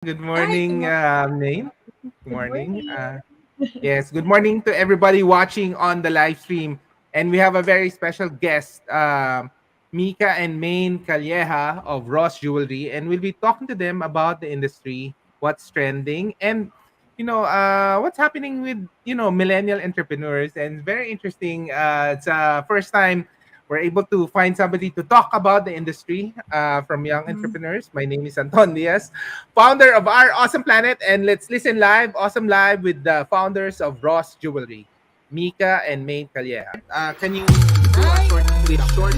Good Hi, good morning, morning. Maine. Good Good morning. morning. Yes, good morning to everybody watching on the live stream. And we have a very special guest, Mika and Maine Callejo of Roz Jewelry. And we'll be talking to them about the industry, what's trending, and what's happening with millennial entrepreneurs. And very interesting. It's first time we're able to find somebody to talk about the industry from young Mm. entrepreneurs. My name is Anton Diaz, founder of our Awesome Planet. And let's listen live, Awesome Live, with the founders of Roz Jewelry, Mika and Maine Callejo. Can you do a Hi. short introduction?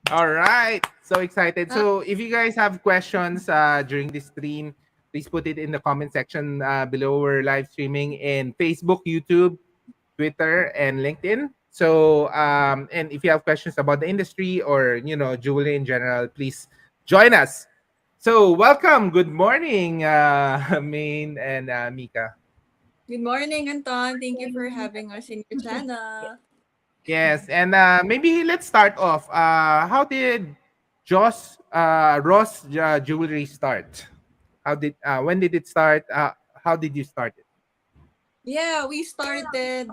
All right. So excited. Uh, So if you guys have questions during this stream, please put it in the comment section below. We're live streaming in Facebook, YouTube, Twitter, and LinkedIn. So and if you have questions about the industry or jewelry in general, please join us. So welcome. Good morning, Maine and Mika. Good morning, Anton. Thank you for having us in your channel. Yes, and maybe let's start off. How did Ross Jewelry start? How did when did it start? How did you start it? Yeah, we started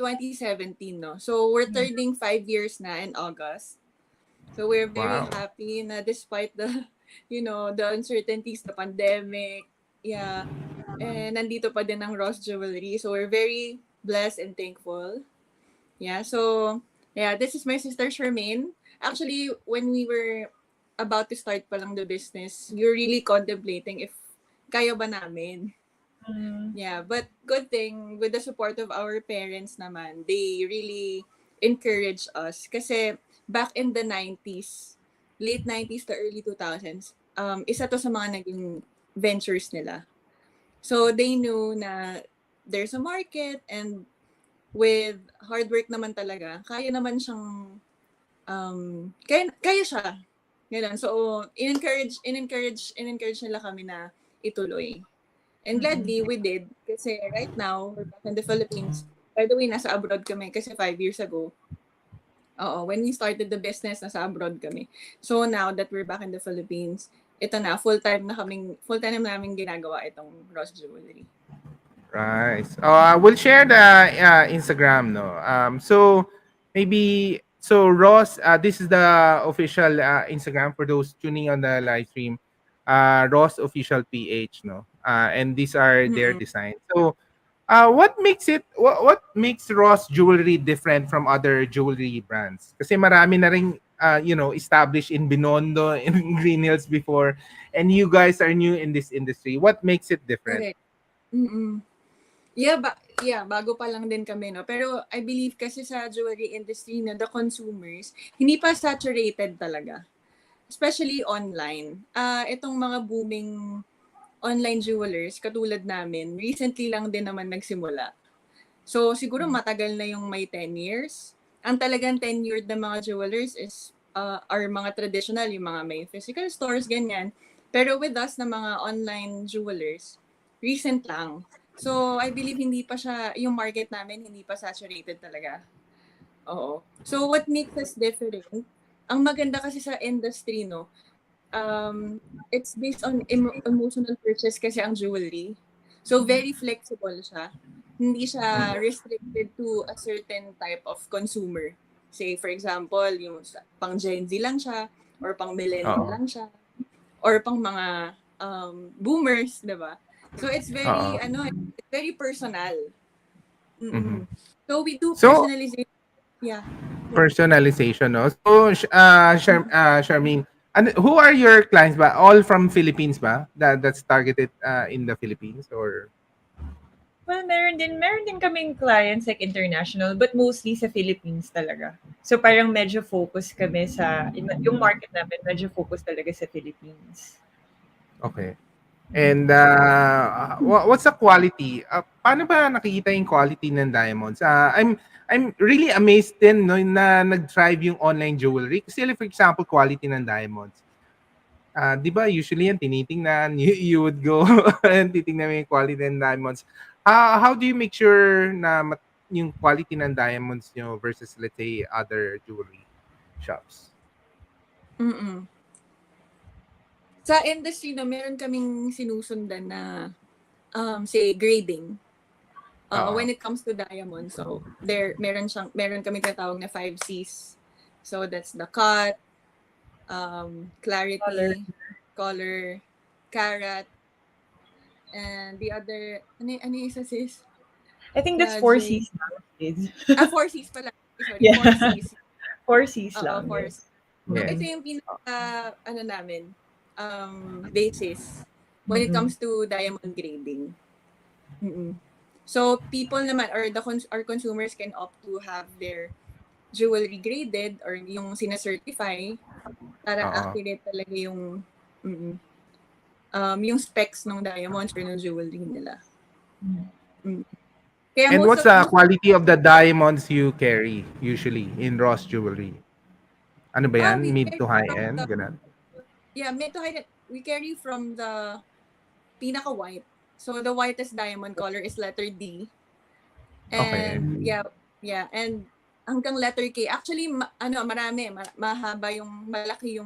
2017, no? So we're turning 5 years na in August. So we're very Wow. happy na despite the, the uncertainties, the pandemic, yeah, and nandito pa din ang Ross Jewelry. So we're very blessed and thankful. Yeah, so yeah, this is my sister Sharmaine. Actually, when we were about to start pa lang the business, we were really contemplating if kaya ba namin. Mm, Yeah, but good thing with the support of our parents naman, they really encourage us kasi back in the 90s, late 90s to early 2000s, isa to sa mga naging ventures nila. So they knew na there's a market and with hard work naman talaga, kaya naman siyang, kaya siya. Ganun. So, in-encourage nila kami na ituloy. And mm. gladly, we did. Kasi right now, we're back in the Philippines. By the way, nasa abroad kami kasi 5 years ago. Oo, when we started the business, nasa abroad kami. So now that we're back in the Philippines, ito na, full-time na namin ginagawa itong Ross Jewelry. Right. We'll share the Instagram. No. So maybe Ross. This is the official Instagram for those tuning on the live stream. Ross official PH. No. And these are their Mm-mm. designs. So what makes Ross Jewelry different from other jewelry brands? Kasi marami na ring established in Binondo in Green Hills before, and you guys are new in this industry. What makes it different? Correct. Mm-mm. Yeah, bago pa lang din kami, no? Pero I believe kasi sa jewelry industry na the consumers, hindi pa saturated talaga. Especially online. Itong mga booming online jewelers, katulad namin, recently lang din naman nagsimula. So, siguro matagal na yung may 10 years. Ang talagang tenured na mga jewelers is are mga traditional, yung mga may physical stores, ganyan. Pero with us na mga online jewelers, recent lang. So, I believe hindi pa siya, yung market namin, hindi pa saturated talaga. Oo. So, what makes us different? Ang maganda kasi sa industry, no, it's based on emotional purchase kasi ang jewelry. So, very flexible siya. Hindi siya restricted to a certain type of consumer. Say, for example, yung pang Gen Z lang siya, or pang millennial Oo. lang siya, or pang mga boomers, di ba? So, it's very, Oo. it's very personal. Mhm. Mm-mm. So, we do So, personalization. Yeah. personalization, no? So, Charmaine, and who are your clients ba? All from Philippines ba? That's targeted in the Philippines or? Well, meron din kaming clients like international, but mostly sa Philippines talaga. So parang medyo focus kami yung market namin, medyo focus talaga sa Philippines. Okay. And what's the quality? Paano ba nakikita yung quality ng diamonds? I'm really amazed din no na nag-thrive yung online jewelry. Kasi like, for example, quality ng diamonds. Di ba usually yan tinitingnan, you would go and titingnan mo yung quality ng diamonds. How do you make sure na yung quality ng diamonds nyo versus let's say other jewelry shops? Mm. Sa industry na meron kaming sinusundan na say grading. When it comes to diamonds, so meron kami tinatawag na 5 C's. So that's the cut, clarity, color, carat, and the other ano yung isa sis? I think that's 4 C's lang, kids. 4 C's pala. Sorry, Yeah. 4 C's. 4 C's Oo, lang. 4 Yes. Yes. Ito yung pinaka namin basis when it comes to diamond grading. Mm-mm. So people naman or our consumers can opt to have their jewelry graded or yung sina-certify para accurate talaga yung specs ng diamonds or ng jewelry nila. Kaya And what's the quality of the diamonds you carry usually in Roz Jewelry? Ano ba yan? Mid to high end? Ganun? Yeah, mid to high end. We carry from the pinaka-white. So the whitest diamond color is letter D. And yeah, and hanggang letter K. Actually, marami, mahaba yung malaki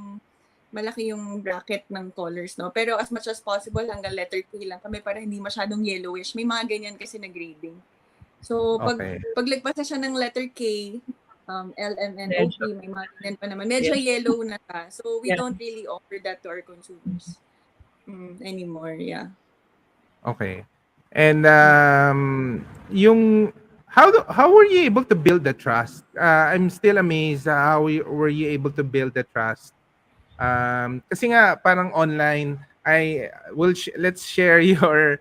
yung bracket ng colors, no? Pero as much as possible hanggang letter K lang kami para hindi masyadong yellowish. May mga ganyan kasi na grading. So paglagpas na siya ng letter K, L, M, N, O, P, may mga ganyan pa naman. Medyo yellow na siya. So we don't really offer that to our consumers anymore, yeah. Okay. And yung how were you able to build the trust? I'm still amazed how were you able to build the trust? Kasi nga parang online let's share your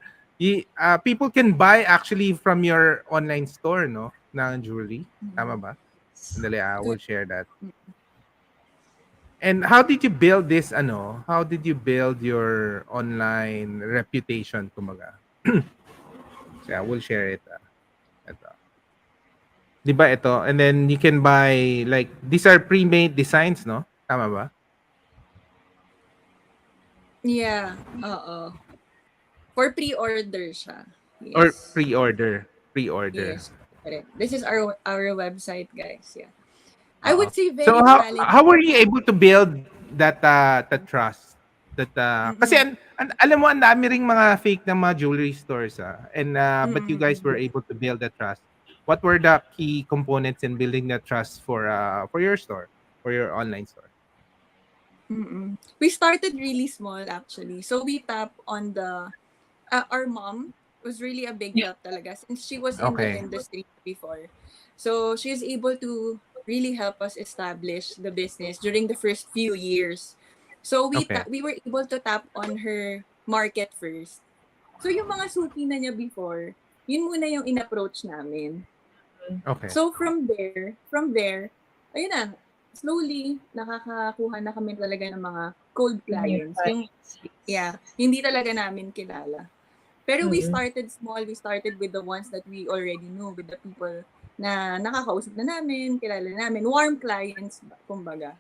people can buy actually from your online store, no? Na jewelry. Tama ba? Sandali, I will share that. And how did you build this How did you build your online reputation kumaga? So I will share it. Ito. 'Di ba ito? And then you can buy like these are pre-made designs, no? Tama ba? Yeah, for pre-order siya. Yes. Or pre-order. Yes, correct. This is our website, guys. Yeah. I would say very so challenging. how were you able to build that trust? That kasi alam mo ang dami ring mga fake na mga jewelry stores and but you guys were able to build that trust. What were the key components in building that trust for your store, for your online store? We started really small actually. So we tap on the our mom was really a big help talaga since she was in the industry before. So she is able to really help us establish the business during the first few years. So we were able to tap on her market first. So yung mga suki na niya before, yun muna yung in-approach namin. Okay. So from there, ayun na, slowly nakakakuha na kami talaga ng mga cold clients. Yung hindi talaga namin kilala. Pero we started small, we started with the ones that we already know, with the people na nakakausap na namin, kilala namin, warm clients, kumbaga.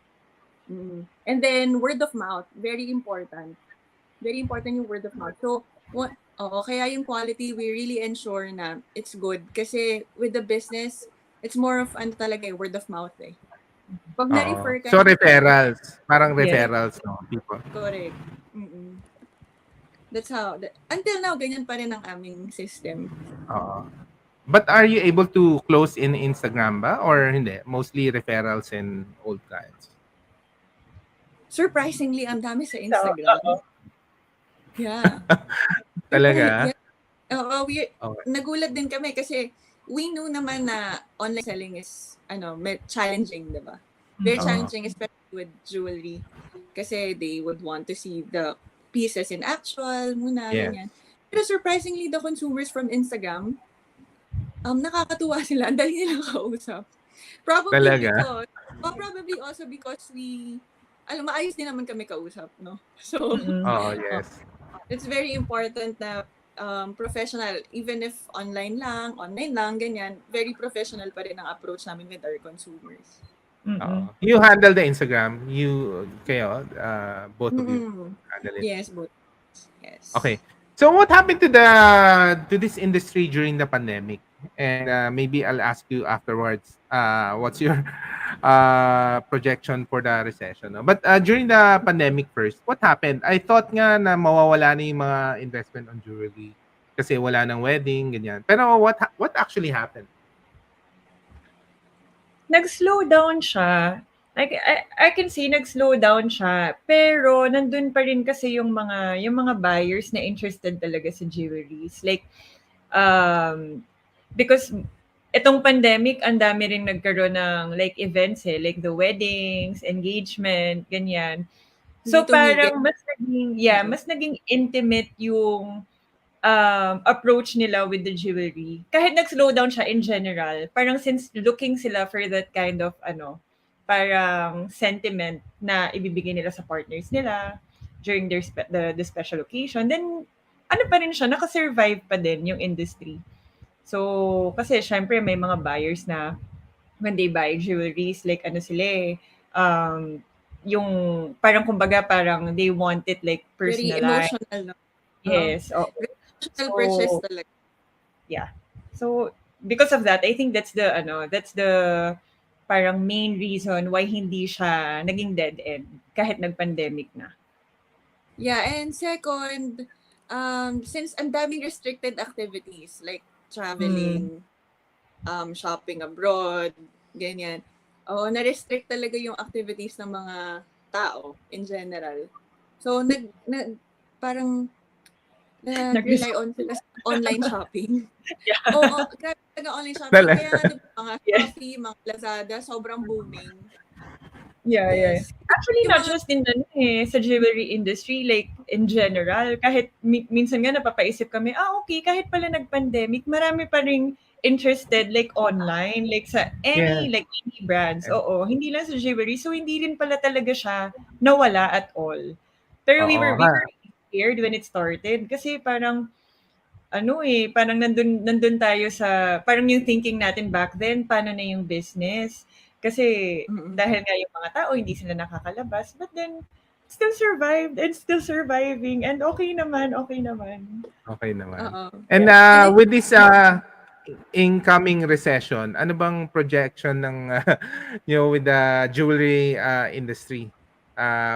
And then, word of mouth, very important. Very important yung word of mouth. So, kaya yung quality, we really ensure na it's good. Kasi with the business, it's more of talaga word of mouth eh. Pag na-refer ka. So, referrals. Parang referrals, no? People. Correct. That's how, until now, ganyan pa rin ang aming system. But are you able to close in Instagram ba? Or hindi? Mostly referrals and old clients? Surprisingly, ang dami sa Instagram. Yeah. Talaga? Nagulat din kami kasi we knew naman na online selling is challenging, diba? Very challenging, especially with jewelry. Kasi they would want to see the pieces in actual muna, ganyan. Pero surprisingly, the consumers from Instagram, nakakatuwa sila. Ang dali nilang kausap. Probably also because maayos din naman kami kausap, no? So, yes. It's very important na professional. Even if online lang, ganyan, very professional pa rin ang approach namin with our consumers. You handle the Instagram. Both of you Mm-mm. handle it. Yes, both. Okay. Yes. So what happened to this industry during the pandemic? And maybe I'll ask you afterwards. What's your projection for the recession? No? But during the pandemic first, what happened? I thought nga na mawawala na yung mga investment on jewelry kasi wala nang wedding, ganyan. Pero what actually happened? Nag-slow down siya. Like, I can say nag-slow down siya, pero nandun pa rin kasi yung mga buyers na interested talaga sa jewelries. Like, because itong pandemic, ang dami ring nagkaroon ng like events like the weddings, engagement, ganyan. Hindi So tumigil. parang Mm. mas naging intimate yung approach nila with the jewelry. Kahit nag-slow down siya in general, parang since looking sila for that kind of parang sentiment na ibibigay nila sa partners nila during the special occasion, then ano pa rin siya, nakasurvive pa din yung industry. So, kasi syempre may mga buyers na when they buy jewelries, like ano sila yung parang kumbaga parang they want it like Very personalized. emotional, no? Yes. Oh. Very emotional purchase So, talaga. yeah. So, because of that, I think that's the parang main reason why hindi siya naging dead end kahit nag-pandemic na. Yeah, and second, since ang daming restricted activities like traveling, shopping abroad, ganyan. Oo, na-restrict talaga yung activities ng mga tao in general. So, parang nag-rely on sila sa online shopping. Yeah. Oo, grabe talaga online shopping. Talaga. Kaya nga, diba, mga Yes. Shopee, mga Lazada, sobrang booming. Yeah. Yes. Actually, Yung not mga- just in sa jewelry industry, like in general, kahit minsan nga napapaisip kami, okay, kahit pala nag-pandemic, marami pa ring interested like online, like sa any brands. Yeah. Oo, hindi lang sa jewelry. So, hindi rin pala talaga siya nawala at all. Pero we Oo, were really scared when it started kasi parang parang nandun tayo sa parang yung thinking natin back then, paano na yung business? Kasi dahil nga yung mga tao hindi sila nakakalabas, but then still survived and still surviving and okay naman. Okay naman. Oo. And then- with this incoming recession, ano bang projection ng with the jewelry industry?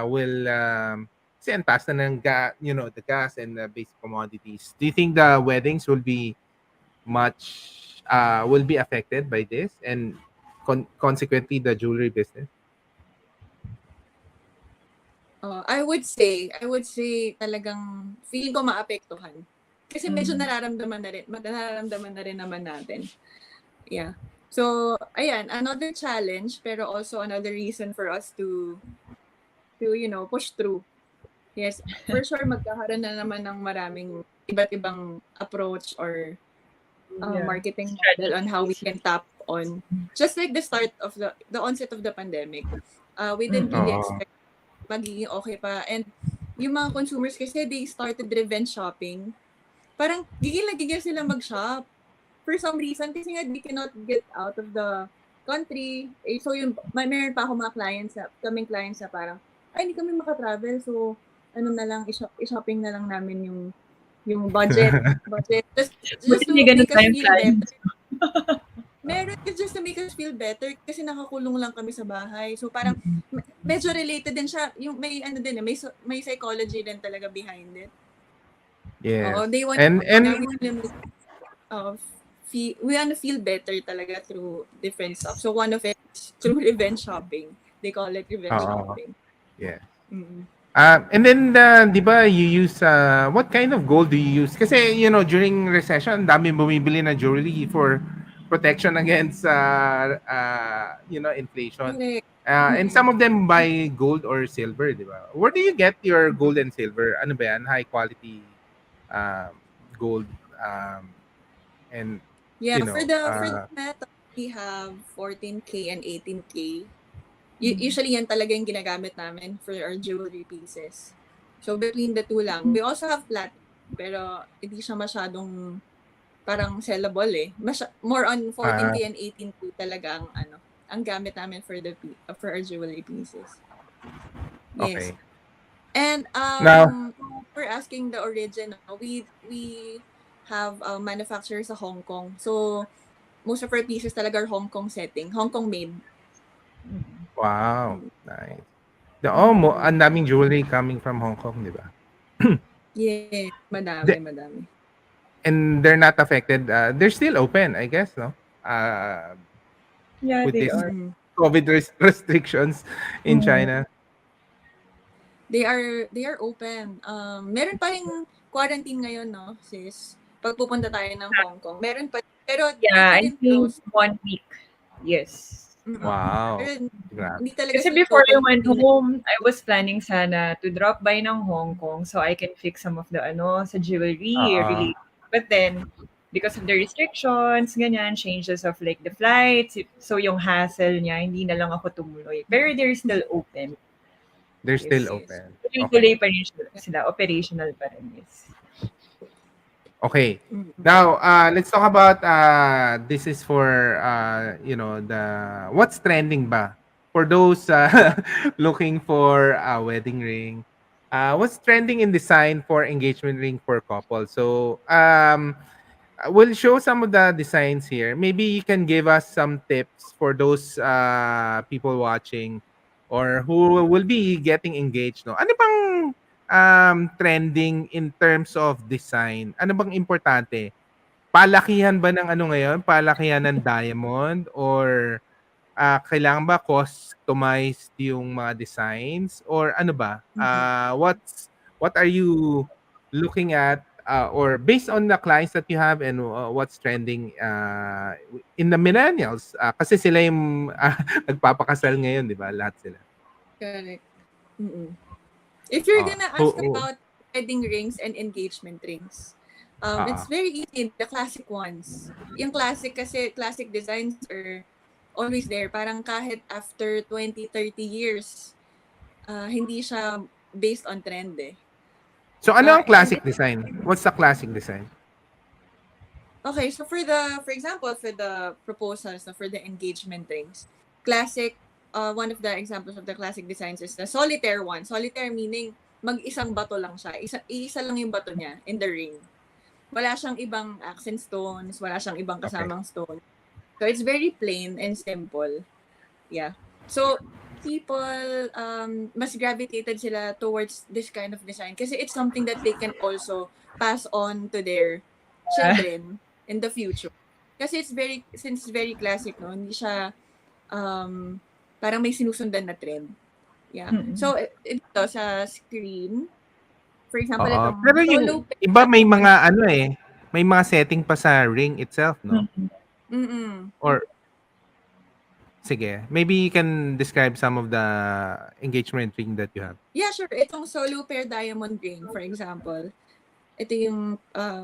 Will kasi ang taas na ng the gas and the basic commodities. Do you think the weddings will be affected by this and consequently the jewelry business? I would say talagang feeling ko maapektuhan. Kasi medyo nararamdaman na rin naman natin. Yeah. So, ayan, another challenge pero also another reason for us to push through. Yes, for sure magkakaroon na naman ng maraming iba't ibang approach or marketing model on how we can tap on. Just like the start of the onset of the pandemic. We didn't really expect magiging okay pa. And yung mga consumers kasi they started revenge shopping. Parang gigil sila mag-shop. For some reason, kasi nga they cannot get out of the country. So meron pa ako mga kaming clients na parang, ay, hindi kami makatravel. So, na lang, i-shopping na lang namin yung budget. Just to make us feel better. Meron, just to make us feel better kasi nakakulong lang kami sa bahay. So parang medyo related din siya. Yung may may psychology din talaga behind it. Yeah. They want we want to feel better talaga through different stuff. So one of it is through revenge shopping. They call it revenge shopping. Yeah. Mm-hmm. And then, di ba, you use, what kind of gold do you use? Kasi, during recession, dami bumibili na jewelry for protection against, inflation. And some of them buy gold or silver, di ba? Where do you get your gold and silver? Ano ba yan? High quality gold. And, for the metal, we have 14K and 18K. Usually yan talaga yung ginagamit namin for our jewelry pieces. So between the two lang. We also have flat, pero hindi siya masyadong parang sellable eh. More on 14K and 18K talaga ang gamit namin for our jewelry pieces. Yes. Okay. And Now, for asking the origin, we have manufacturers sa Hong Kong. So most of our pieces talaga are Hong Kong setting, Hong Kong made. wow, nice. Ang Mm. daming jewelry coming from Hong Kong, di ba? Yeah, madami, The- madami. and they're not affected. They're still open, I guess, no? Yeah, With they this are. Mm. COVID restrictions in Mm. China. They are open. Meron pa ring quarantine ngayon, no, sis? Pag pupunta tayo ng Hong Kong, meron pa, pero Yeah, they I didn't think close. 1 week. Yes. Mm-mm. Wow. Pero Grabe. hindi talaga Kasi sila before I went totally home, I was planning sana to drop by ng Hong Kong so I can fix some of the sa jewelry Oo. related. But then, because of the restrictions, ganyan, changes of like the flights, so yung hassle niya, hindi na lang ako tumuloy. Pero they're still open. They're still Yes. yes. open. Tuloy-tuloy Okay. pa rin sila. Operational pa rin, yes. Okay. Mm. Now, let's talk about this is for the what's trending ba for those looking for a wedding ring. What's trending in design for engagement ring for couples? So, we'll show some of the designs here. Maybe you can give us some tips for those people watching or who will be getting engaged, no? Ano bang trending in terms of design? Ano bang importante? Palakihan ba ng ano ngayon? Palakihan ng diamond or kailangan ba customized yung mga designs or ano ba? Mhm. What are you looking at or based on the clients that you have and what's trending in the millennials kasi sila yung nagpapakasal ngayon, 'di ba? Lahat sila. Correct. Mm-mm. If you're Oh, gonna who, ask who, about wedding rings and engagement rings, ah, it's very easy. The classic ones. Yung classic designs are always there. Parang kahit after 20, 30 years, hindi siya based on trend eh. So ano ang And classic design? What's the classic design? okay, so for example, for the proposals, no, for the engagement rings, one of the examples of the classic designs is the solitaire one. Solitaire meaning mag-isang bato lang siya. Isa lang yung bato niya in the ring. Wala siyang ibang accent stones, wala siyang ibang Okay. kasamang stone. So it's very plain and simple. Yeah. So people mas gravitated sila towards this kind of design kasi it's something that they can also pass on to their children in the future. Kasi since it's very classic, no, hindi siya parang may sinusundan na trend. Yeah. Mm-mm. So ito sa screen, for example, Oo. itong Pero solo yung iba may mga ano may mga setting pa sa ring itself, no? Mm-mm. Or sige, maybe you can describe some of the engagement ring that you have. Yeah, sure. Itong solo pair diamond ring, for example. Ito yung,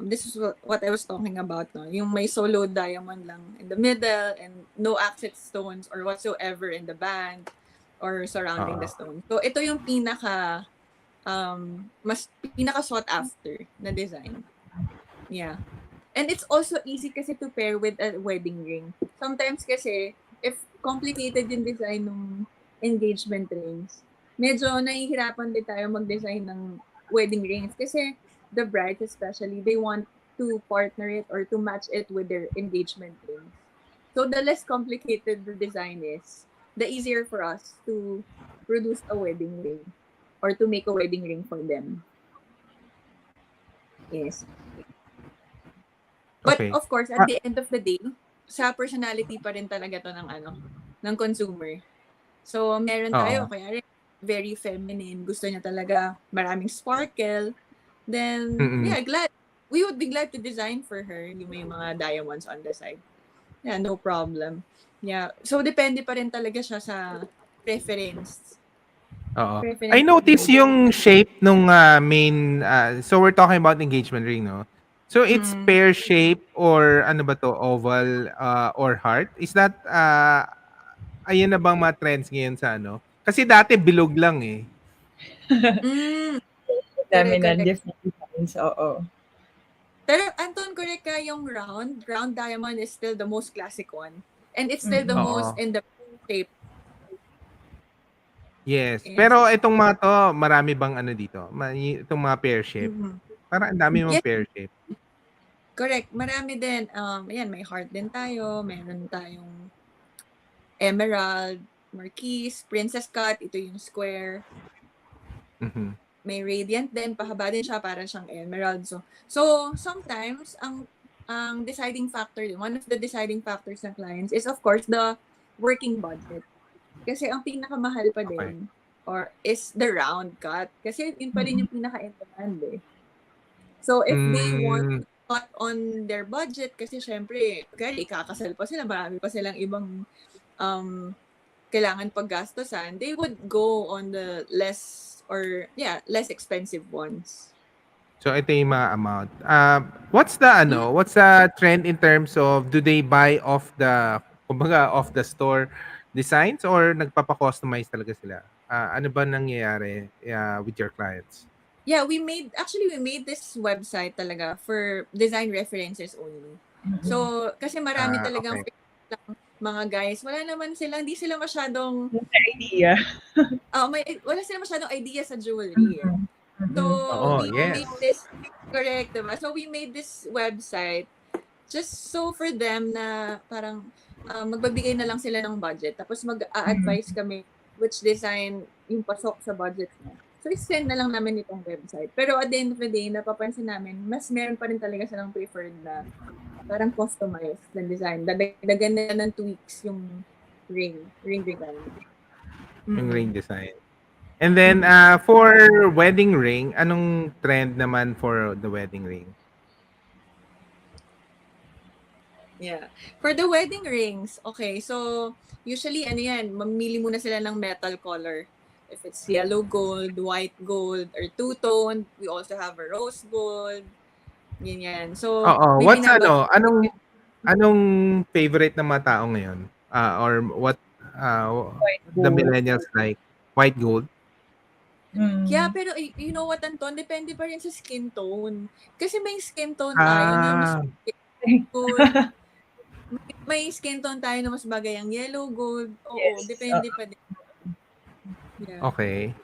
this is what I was talking about, no? Yung may solo diamond lang in the middle and no accent stones or whatsoever in the band or surrounding the stone. So, ito yung mas pinaka sought after na design. Yeah. And it's also easy kasi to pair with a wedding ring. Sometimes kasi, if complicated yung design ng engagement rings, medyo nahihirapan din tayo mag-design ng wedding rings kasi the brides especially, they want to partner it or to match it with their engagement rings. So the less complicated the design is, the easier for us to produce a wedding ring or to make a wedding ring for them. Yes. But Okay. of course, at the end of the day, sa personality pa rin talaga to ng consumer. So meron tayo, kaya very feminine, gusto niya talaga maraming sparkle. Then, yeah, we would be glad to design for her yung may mga diamonds on the side. Yeah, no problem. Yeah. So, depende pa rin talaga siya sa preference. Oo. I noticed yung shape nung main, so we're talking about engagement ring, no? So it's pear shape or ano ba to, oval or heart? Is that, ayun na bang mga trends ngayon sa ano? Kasi dati bilog lang eh. Dami na Correct. different designs, oo. Pero Anton, correct ka, yung round diamond is still the most classic one. And it's still the most in the shape. Yes. Yes. Pero itong mga to, marami bang ano dito? Itong mga pear shape. Mhm. Parang ang dami mong Yes, pear shape. correct. Marami din. Ayan, may heart din tayo. Meron tayong emerald, marquise, princess cut. Ito yung square. Mhm. May radiant din. Pahaba din siya. Parang siyang emerald. So sometimes, ang deciding factor, one of the deciding factors ng clients is of course the working budget. Kasi ang pinakamahal pa Okay. din or is the round cut. Kasi yun pa din yung pinaka-in-demand eh. So if they want Mm, to cut on their budget, kasi syempre, kaya ikakasal pa sila, marami pa silang ibang kailangan paggastosan, they would go on the less expensive ones. so ito yung mga amount. What's the trend in terms of do they buy kumbaga off the store designs or nagpapa-customize talaga sila? Ano ba nangyayari with your clients? Yeah, we made this website talaga for design references only. So, kasi marami talagang Okay. mga guys, hindi sila masyadong, idea. wala sila masyadong idea sa jewelry eh. So, Oo, we yes. made this, correct, diba? So, we made this website just so for them na parang magbabigay na lang sila ng budget. Tapos mag-a-advise kami which design yung pasok sa budget mo. So, i-send na lang namin itong website. Pero at the end of the day, napapansin namin, mas meron pa rin talaga silang preferred na parang customized na design. Dagdagan nila ng tweaks yung ring design. Yung ring design. And then for wedding ring, anong trend naman for the wedding ring? Yeah. For the wedding rings, okay, so usually mamili muna sila ng metal color. If it's yellow gold, white gold, or two-tone, we also have a rose gold. Ganyan. So, Oo, may anong favorite ng mga tao ngayon? Or what the gold. millennials like? White gold? Yeah, pero you know what, Anton? Depende pa rin sa skin tone. Kasi may skin tone tayo na mas gold. May skin tone tayo na mas bagay ang yellow gold. Oo, Yes. depende pa din. Yeah. Okay.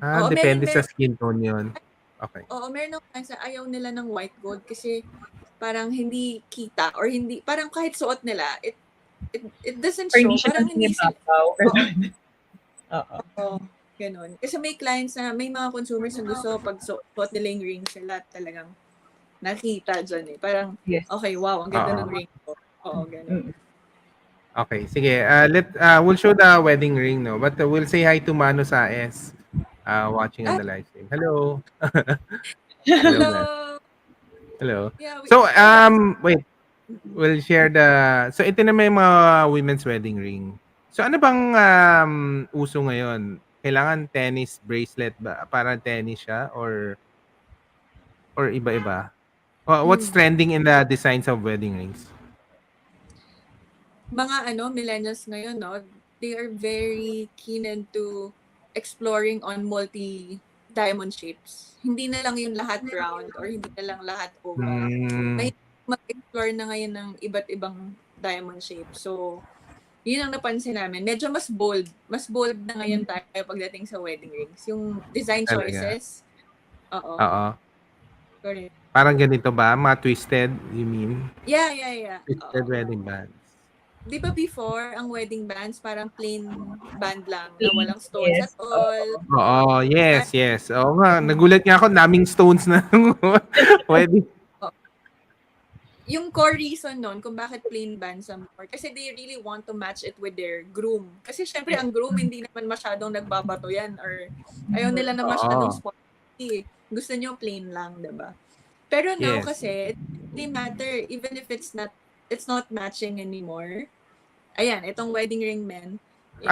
Oo, Depende sa meron, skin tone yun. Okay. oo, meron ng sa ayaw nila ng white gold kasi parang hindi kita or hindi, parang kahit suot nila, it doesn't Or show. hindi siya Parang hindi sila. Oo. Oo, ganun. Kasi may clients may mga consumers na gusto pag suot nila yung ring sila talagang nakita dyan eh. Parang, Yes. okay, wow, ang ganda ng ring ko. Oo, ganun. Okay, sige. We'll show the wedding ring, no? But we'll say hi to Mano Saes watching on the live stream. Hello. Hello, Hello! man. Hello. Yeah, So, wait. We'll share so ito na may mga women's wedding ring. So, ano bang uso ngayon? Kailangan tennis bracelet ba? Parang tennis siya or iba-iba? What's trending in the designs of wedding rings? mga millennials ngayon, no, they are very keen into exploring on multi-diamond shapes. Hindi na lang yung lahat round or hindi na lang lahat oval. May mag-explore na ngayon ng iba't ibang diamond shape. So, yun ang napansin namin. Medyo mas bold. Mas bold na ngayon tayo pagdating sa wedding rings. Yung design choices. Oo. Correct. Parang ganito ba? Mga twisted, you mean? Yeah. Twisted wedding bands. Di ba before, ang wedding bands parang plain band lang na walang stones at all? Oo, yes. Oo nga, nagulat nga ako, daming stones na wedding. Yung core reason nun kung bakit plain bands ang more, kasi they really want to match it with their groom. Kasi syempre ang groom hindi naman masyadong nagbabato yan or ayaw nila na masyadong sporty. Gusto nyo plain lang, diba? Pero now kasi, it really matter even if it's not matching anymore. Ayan, itong wedding ring men.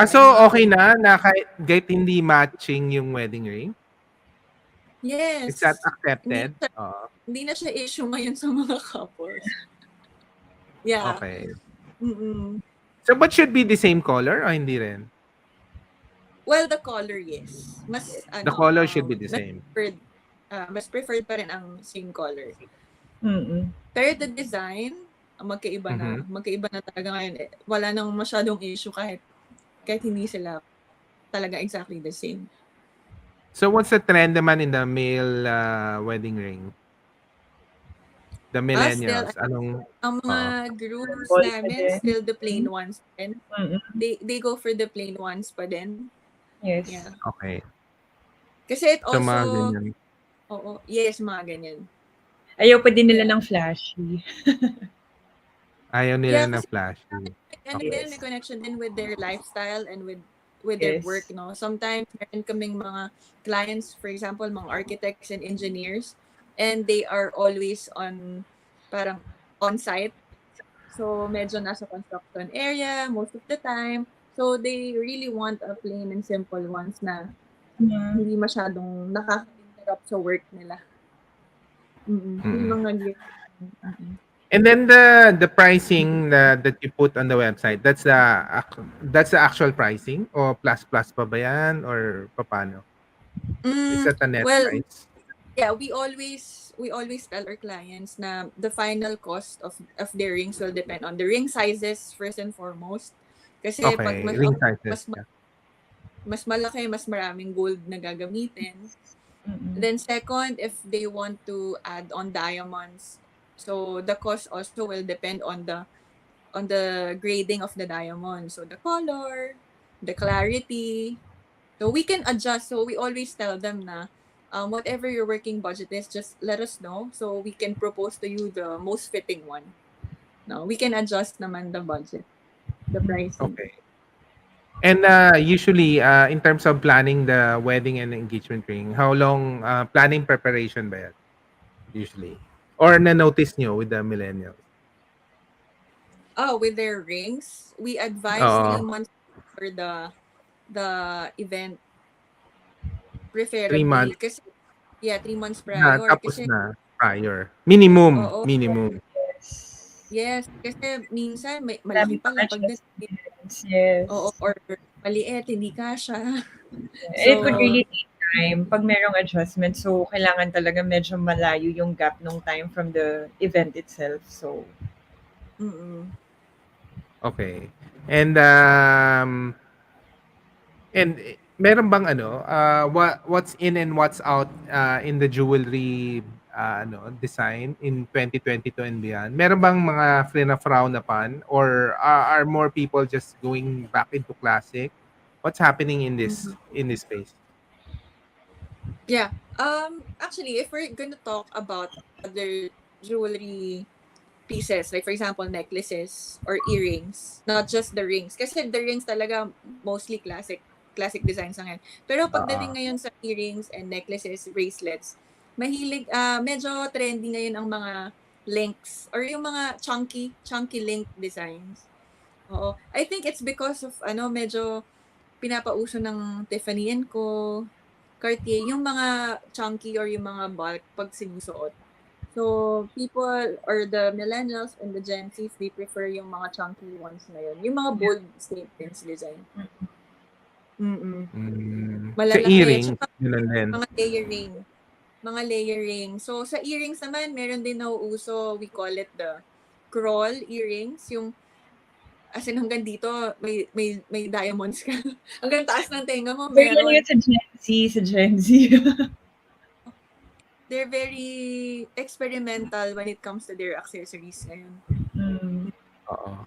So okay na kahit hindi matching yung wedding ring? Yes. Is that accepted? Hindi na siya issue ngayon sa mga couples. Yeah. Okay. Mm-mm. So but should be the same color o hindi rin? Well, the color, yes. The color should be the same. Mas preferred pa rin ang same color. Pero the design, magkaiba na. Magkaiba na talaga ngayon. Wala nang masyadong issue kahit kahit hindi sila talaga exactly the same. So what's the trend naman in the male wedding ring? The Still, millennials. Anong ang oo. mga grooms Ball pa namin, din. still the plain ones din. Mm-mm. They go for the plain ones pa din. Yes. Yeah. Okay. Kasi it So mga also, ganyan. yes, mga ganyan. Ayaw pa din nila Yeah. ng flashy. Ayaw nila Yeah, ng kasi flashy. din, Yes. may connection din with their lifestyle and with their Yes. work, no? Sometimes, meron kaming mga clients, for example, mga architects and engineers, and they are always parang on-site. So, medyo nasa construction area most of the time. So, they really want a plain and simple ones na hindi masyadong nakaka-interrupt sa work nila. Yung mga And then the pricing that you put on the website, that's the actual pricing o plus plus pa ba yan or paano? Is that a net well, price? yeah, we always tell our clients na the final cost of their rings will depend on the ring sizes first and foremost. Kasi pag Okay, ring sizes. Yeah. mas malaki, mas maraming gold na gagamitin. Mm-mm. Then second, if they want to add on diamonds, so the cost also will depend on the grading of the diamond. So the color, the clarity. So we can adjust. So we always tell them na whatever your working budget is, just let us know so we can propose to you the most fitting one. No, we can adjust naman the budget, the pricing. Okay. And usually in terms of planning the wedding and engagement ring, how long planning preparation ba yan? Usually. Or na-notice nyo with the millennials? With their rings, we advise Oo. 3 months for the event, 3 preferably. months. Kasi, 3 months Na, prior. tapos Kasi, na prior. Minimum. oo, Minimum. yes. Kasi minsan, Dami malaki pa lang pang pagdating. adjustments. Yes. Oo, or maliit, hindi kasha. It would really take time pag merong adjustment. So, kailangan talaga medyo malayo yung gap nung time from the event itself. So, Okay. And meron bang what's in and what's out in the jewelry design in 2022 and beyond? Meron bang mga frown upon or are more people just going back into classic? What's happening in this space? Yeah. Actually, if we're gonna talk about other jewelry pieces, like for example, necklaces or earrings, not just the rings. Kasi the rings talaga mostly classic designs lang yan. Pero pagdating ngayon sa earrings and necklaces, bracelets, medyo trendy ngayon ang mga links or yung mga chunky link designs. Oo. I think it's because of medyo pinapauso ng Tiffany & Co, Cartier, yung mga chunky or yung mga bulk pag sinusuot. So, people or the millennials and the Gen Zs, they prefer yung mga chunky ones na yun. Yung mga bold statements design. Sa earring, yun din. Mga layering. So, sa earrings naman, meron din nauuso, we call it the crawl earrings. Yung, as in hanggang dito, may diamonds ka. Hanggang taas ng tenga mo, meron. meron. Sa Gen Z. They're very experimental when it comes to their accessories ngayon. Oo.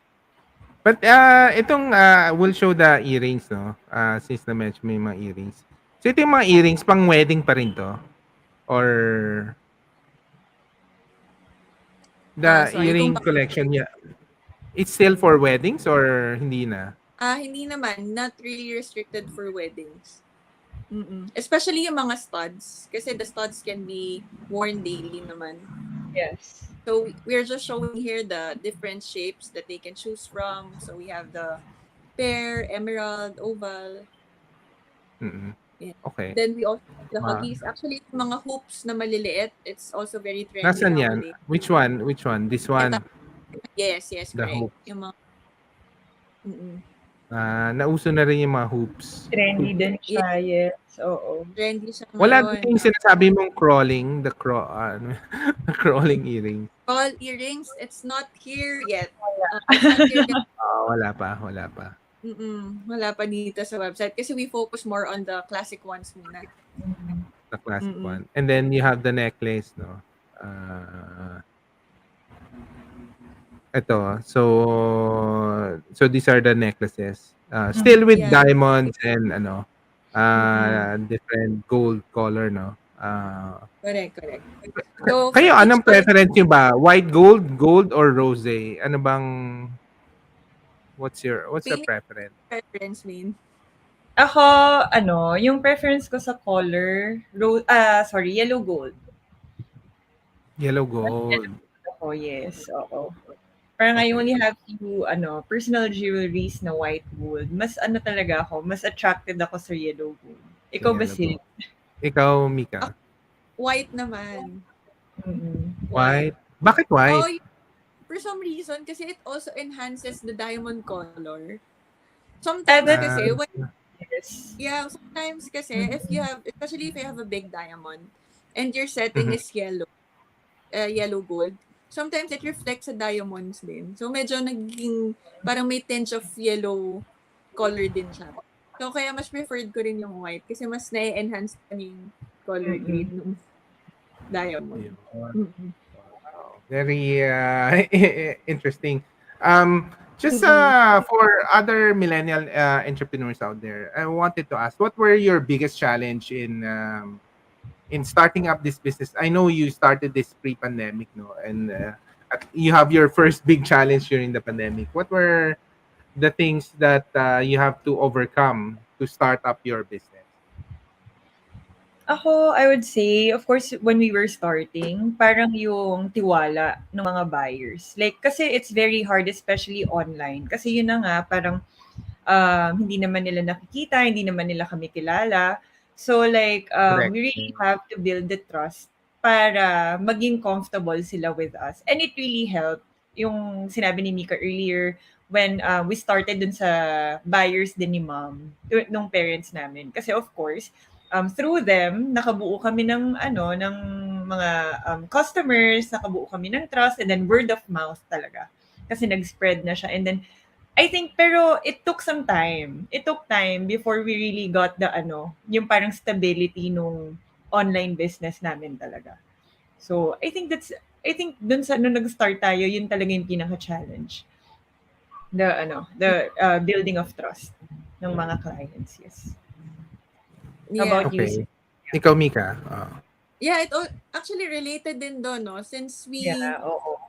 But itong we'll show the earrings, no? Since na-mention mo yung mga earrings. So ito yung mga earrings pang wedding pa rin to? Or the earring collection niya, it's still for weddings or hindi na? Hindi naman. Not really restricted for weddings. Especially yung mga studs. Kasi the studs can be worn daily naman. Yes. So we're just showing here the different shapes that they can choose from. So we have the pear, emerald, oval. Yeah. Okay. Then we also have the huggies. Actually, mga hoops na maliliit, it's also very trendy. Nasaan yan? Which one? This one? Yes, the correct. Hoops. Yung mga... nauso na rin yung mga hoops. Trendy din siya, yes. Oo. Trendy siya ngayon. Wala din yung sinasabi mong crawling, the crawling earring. Crawl earrings, it's not here yet. Wala pa. Wala pa dito sa website kasi we focus more on the classic ones muna. The classic Mm-mm. one. And then you have the necklace, no? Uh, ito. So these are the necklaces. Still with Yeah. diamonds and Mm-mm. different gold color, no? Correct. So for Kayo, each anong preference nyo ba? White gold, gold, or rosé? Ano bang, what's your payment preference? preference mean. Ako, yung preference ko sa color, yellow gold. Yellow Mas gold. yellow gold ako, yes. Oo. Parang I Okay. only have few, personal jewelries na white gold. Mas talaga ako, mas attracted ako sa yellow gold. Sa Ikaw ba, yellow Sil? gold. Ikaw, Mika? White naman. Mm-mm. White. White? Bakit white? Oh, for some reason, kasi it also enhances the diamond color. Sometimes That kasi, when, is, sometimes kasi, if you have, especially if you have a big diamond, and your setting Mhm. is yellow gold, sometimes it reflects sa diamonds din. So, medyo naging, parang may tinge of yellow color din siya. So, kaya mas preferred ko rin yung white kasi mas na-enhance pa yung color grade ng diamond. Yun. Wow. Very interesting. Just Mm-mm. for other millennial entrepreneurs out there, I wanted to ask, what were your biggest challenge in starting up this business? I know you started this pre-pandemic, no, and you have your first big challenge during the pandemic. What were the things that you have to overcome to start up your business? Ako, I would say, of course, when we were starting, parang yung tiwala ng mga buyers. Like, kasi it's very hard, especially online. Kasi yun na nga, parang hindi naman nila nakikita, hindi naman nila kami kilala. So, like, Correct. we really have to build the trust para maging comfortable sila with us. And it really helped. Yung sinabi ni Mika earlier, when we started dun sa buyers din ni mom, nung parents namin. Kasi of course, through them, nakabuo kami ng mga customers, nakabuo kami ng trust, and then word of mouth talaga. Kasi nag-spread na siya. And then, I think, pero it took some time. It took time before we really got yung parang stability nung online business namin talaga. So, I think dun sa nung nag-start tayo, yun talaga yung pinaka-challenge. The building of trust ng mga clients, yes. How Yeah. about you, Okay. Sis? Ikaw, Mika. Yeah, actually related din doon, no? Since Yeah, oo.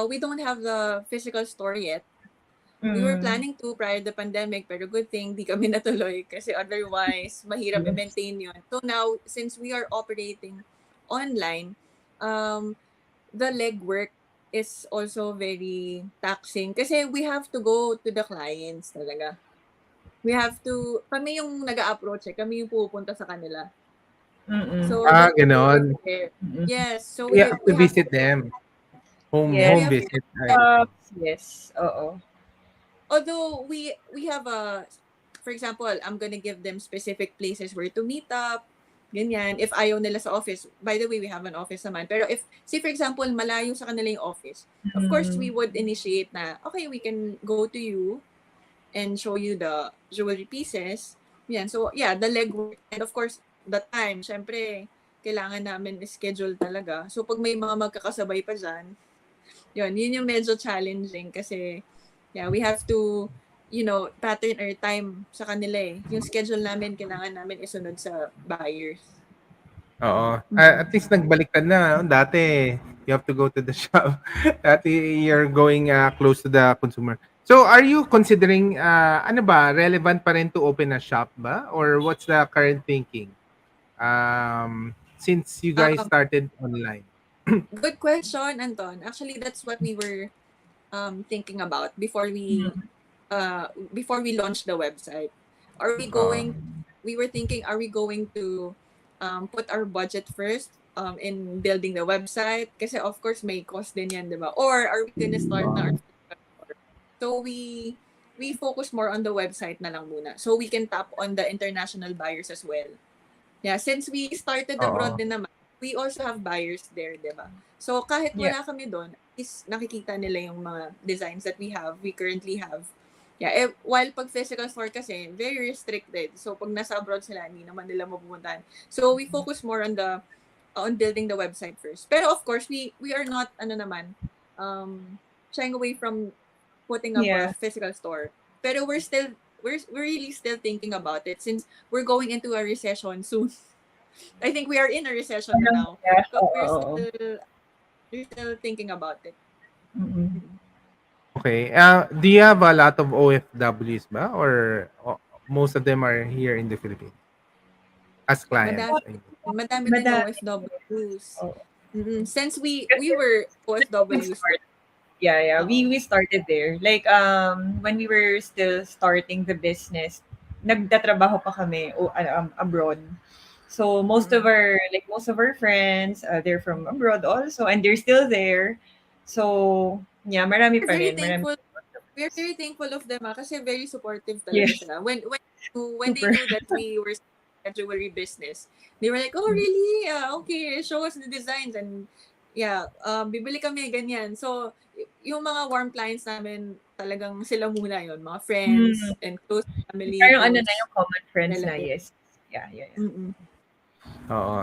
we don't have the physical store yet. We were Mm. planning to prior the pandemic, pero good thing di kami natuloy kasi otherwise mahirap Yes. i-maintain yun. So now, since we are operating online, the legwork is also very taxing kasi we have to go to the clients talaga. We have to, kami yung nag-a-approach kami yung pupunta sa kanila. Mm-mm. So, the way Ganon. is there. Mm-mm. Yes, so You have to we have visit them. Home Yes. home visit. Right? Yes, oo. although we have for example, I'm gonna give them specific places where to meet up, ganyan. If ayaw nila sa office, by the way, we have an office naman. Pero if, say for example, malayo sa kanila yung office, of course, we would initiate na, okay, we can go to you and show you the jewelry pieces. Yan. So, yeah, the legwork. And of course, the time, syempre, kailangan namin schedule talaga. So, pag may mga magkakasabay pa dyan, yun yung medyo challenging kasi, yeah, we have to, pattern our time sa kanila eh. Yung schedule namin, kailangan namin isunod sa buyers. Oo. At least nagbaliktad na. No? Dati, you have to go to the shop. Dati, you're going close to the consumer. So, are you considering, ano ba, relevant pa rin to open a shop ba? Or what's the current thinking? Since you guys started online. Good question, Anton. Actually, that's what we were thinking about before we launched the website. We were thinking, are we going to put our budget first in building the website? Kasi of course may cost din yan, di ba? Or are we gonna start na our store? So we focus more on the website na lang muna. So we can tap on the international buyers as well. Yeah, since we started abroad din naman, we also have buyers there, di ba? So kahit wala kami doon, is nakikita nila yung mga designs that we currently have. Yeah, while pag physical store kasi, very restricted. So, pag nasa abroad sila, hindi naman nila mapupuntahan. So, we focus more on building the website first. Pero of course, we are not, shying away from putting up a Yeah. physical store. Pero we're really still thinking about it since we're going into a recession soon. I think we are in a recession na Parang now. cash, So, oo. we're still thinking about it. Mm. Mm. Okay. Do you have a lot of OFWs ba? Or most of them are here in the Philippines as clients? Madami, I mean. madami din Madami. OFWs. Oo. Since we Kasi were we OFWs. start yeah. Oo. We started there. Like when we were still starting the business, nagtatrabaho pa kami abroad. So most of our friends, they're from abroad also, and they're still there. So yeah, marami We're pa very rin, marami. thankful. We're very thankful of them kasi very supportive talaga Yes, sila. When they super. knew that we were a jewelry business, they were like, "Oh, really? Okay, show us the designs and yeah, bibili kami ganyan." So, yung mga warm clients namin, talagang sila muna yon, mga Mm. friends and close family, Parang ano na close yung common friends na, relatives. yes. Yeah. Mm-mm.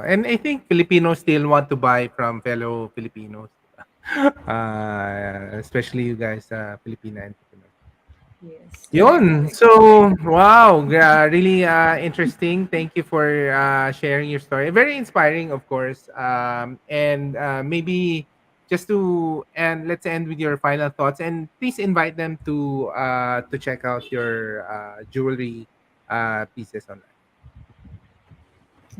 And I think Filipinos still want to buy from fellow Filipinos. Especially you guys, Filipina entrepreneurs. Yes, correct, Yun. correct. So, wow, really interesting. Thank you for sharing your story. Very inspiring, of course. And maybe just and let's end with your final thoughts. And please invite them to check out your jewelry pieces online.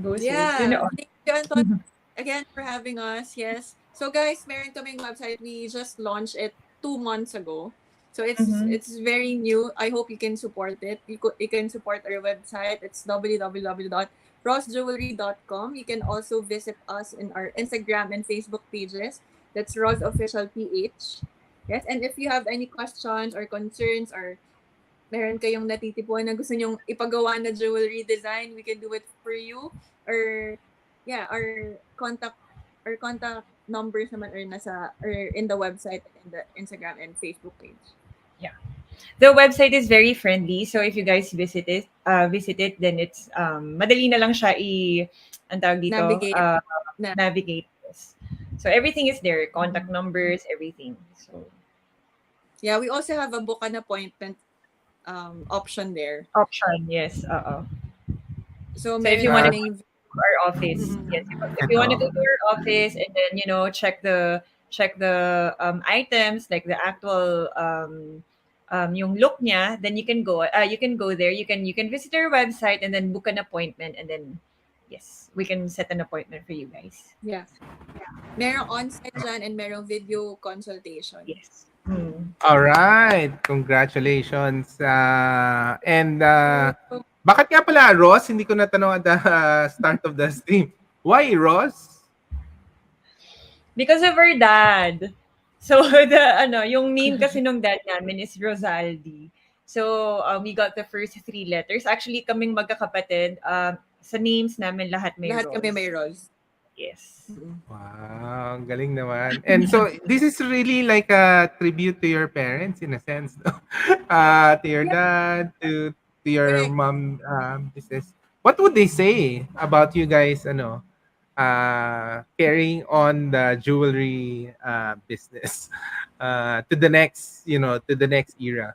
Go sis. Yun Yeah, na thank you, Anton, again for having us. Yes. So guys, meron kaming website. We just launched it 2 months ago. So Mhm. it's very new. I hope you can support it. You can support our website. It's www.rozjewelry.com. You can also visit us in our Instagram and Facebook pages. That's Roz Official PH. Yes, and if you have any questions or concerns or meron kayong natitipuan na gusto nyong ipagawa na jewelry design, we can do it for you. Or, yeah, our contact numbers naman are in the website, in the Instagram and Facebook page. Yeah. The website is very friendly. So if you guys visit it, then it's madali na lang siya ang tawag dito, Navigate. Na, navigate. Yes. So everything is there, contact numbers, everything. So yeah, we also have a book an appointment option there. option, yes. So, So if you meron want to Uh, go kaming, to our office, yes. If you want to ito. go to our office and then check the items like the actual yung look niya, then you can go there. You can visit our website and then book an appointment and then yes, we can set an appointment for you guys. yeah, merong on-site dyan and merong video consultation. Yes. Mm. All right. Congratulations. And So, bakit nga pala Ross? Hindi ko natanong at the start of the stream. Why Ross? Because of our dad. So yung name kasi nung dad namin is Rosaldi. So we got the first three letters. Actually, kaming magkakapatid, sa names namin lahat may lahat kami may Roz. Roz. Yes. Wow, ang galing naman. And so this is really like a tribute to your parents in a sense, no? To your Yeah, dad, to your correct. mom business. What would they say about you guys carrying on the jewelry business to the next, to the next era?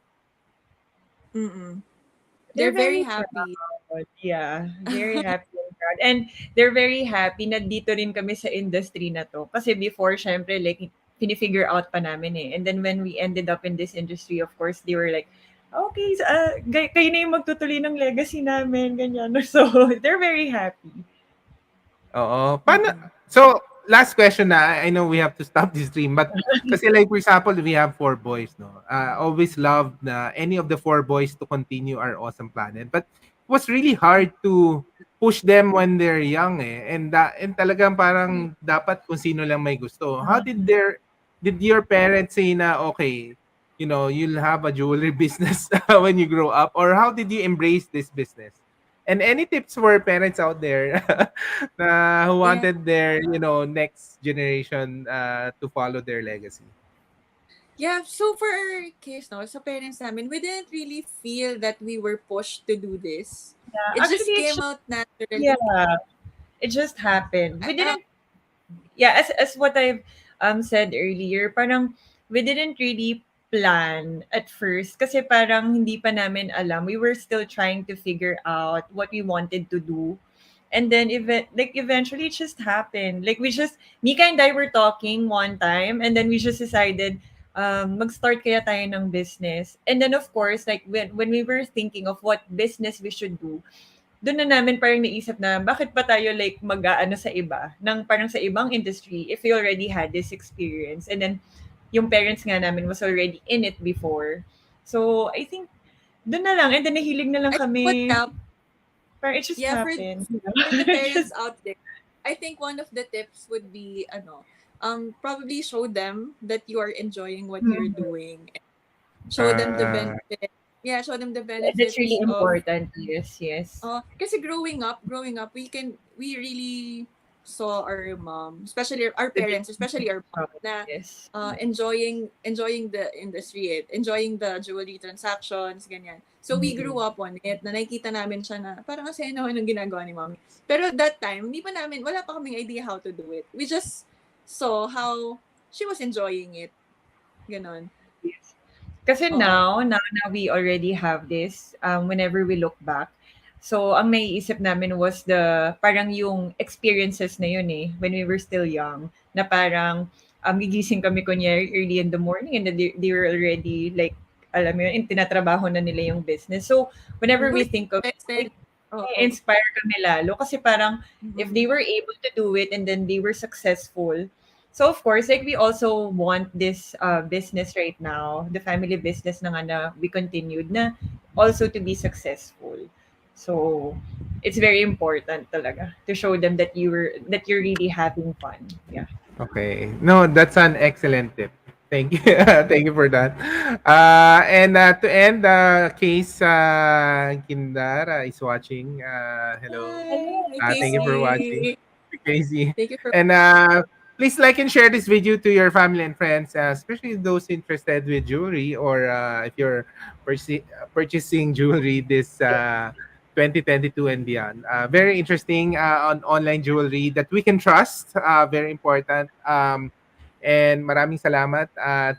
Mm-mm. They're They're very very happy. proud. Yeah, very happy and proud. And they're very happy na dito rin kami sa industry na to. Kasi before, syempre, like, pinifigure out pa namin eh. And then when we ended up in this industry, of course, they were like, okay, kayo na yung magtutuloy ng legacy namin, ganyan. So, they're very happy. Oo. Paano, Mm-mm. so, last question na, I know we have to stop this stream, but kasi like for example, we have 4 boys, no? Always loved na any of the 4 boys to continue our awesome planet. But it was really hard to push them when they're young eh. And talagang parang dapat kung sino lang may gusto. How did your parents say na okay, you'll have a jewelry business when you grow up, or how did you embrace this business? And any tips for parents out there who Yeah. wanted their, next generation to follow their legacy? Yeah, so for our case, no, sa parents namin, we didn't really feel that we were pushed to do this. Yeah, It just actually, came out naturally. yeah, it just happened. We Uh, didn't, yeah, as what I've said earlier, parang we didn't really plan at first kasi parang hindi pa namin alam. We were still trying to figure out what we wanted to do. And then eventually it just happened. Like we just Mika and I were talking one time and then we just decided mag-start kaya tayo ng business. And then of course like when we were thinking of what business we should do, doon na namin parang naisip na bakit pa tayo like mag-aano sa iba ng parang sa ibang industry if we already had this experience. And then yung parents nga namin was already in it before. So I think doon na lang and then nahilig na lang I think what kami. helped, Parang it just yeah, happened. for the parents out there, I think one of the tips would be, probably show them that you are enjoying what you're Mhm. doing. Show them the Uh, benefit. Yeah, show them the That's benefits really of important. Yes, yes. kasi growing up, we really saw our mom, especially our The parents, difference. especially our mom, na Yes. enjoying the industry, enjoying the jewelry transactions, ganyan. So we grew up on it, na nakikita namin siya na parang kasi ano anong ginagawa ni mommy. Pero that time, wala pa kaming idea how to do it. We just saw how she was enjoying it. Ganon. Yes. Kasi Oo. now we already have this, whenever we look back, so ang naiisip namin was parang yung experiences na yun eh, when we were still young, na parang gigising kami kunyari early in the morning and then they were already like, alam mo yun, tinatrabaho na nila yung business. So, whenever we Uy, think of it, excited. like, Oo. inspire kami lalo kasi parang if Mhm. they were able to do it and then they were successful. So of course, like we also want this business right now, the family business na nga na we continued na also to be successful. So it's very important talaga to show them that you're really having fun. Yeah. okay. No, that's an excellent tip. Thank you. Thank you for that. And to end, case Kindara is watching. Hello. Hi. Hi, Thank you for watching. Casey. Casey. Thank you for And please like and share this video to your family and friends, especially those interested with jewelry or if you're purchasing jewelry this 2022 and beyond. Very interesting on online jewelry that we can trust. Very important. And maraming salamat.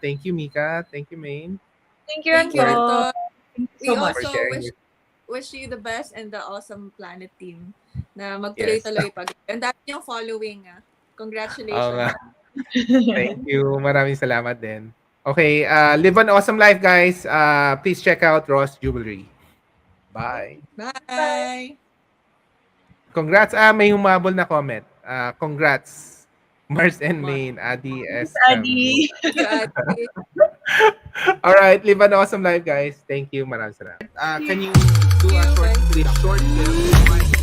Thank you, Mika. Thank you, Maine, Thank you, Thank you, for Anton. Anton. Thank you We so much. for also sharing. wish you the best and the awesome Planet team na Yes. magtuloy-tuloy pag. Ang dami yung following. Oo nga. Congratulations. Thank you. Maraming salamat din. Okay, live an awesome life, guys. Please check out Roz Jewelry. Bye. Bye. Bye. Congrats. May humabol na comment. Congrats. Mars and Mar. Maine, Adi Thanks, S. Adi. Thank you, Ate. All right, live an awesome life, guys. Thank you. Maraming salamat. Can you do a Thank you. short Bye. clip? Short clip.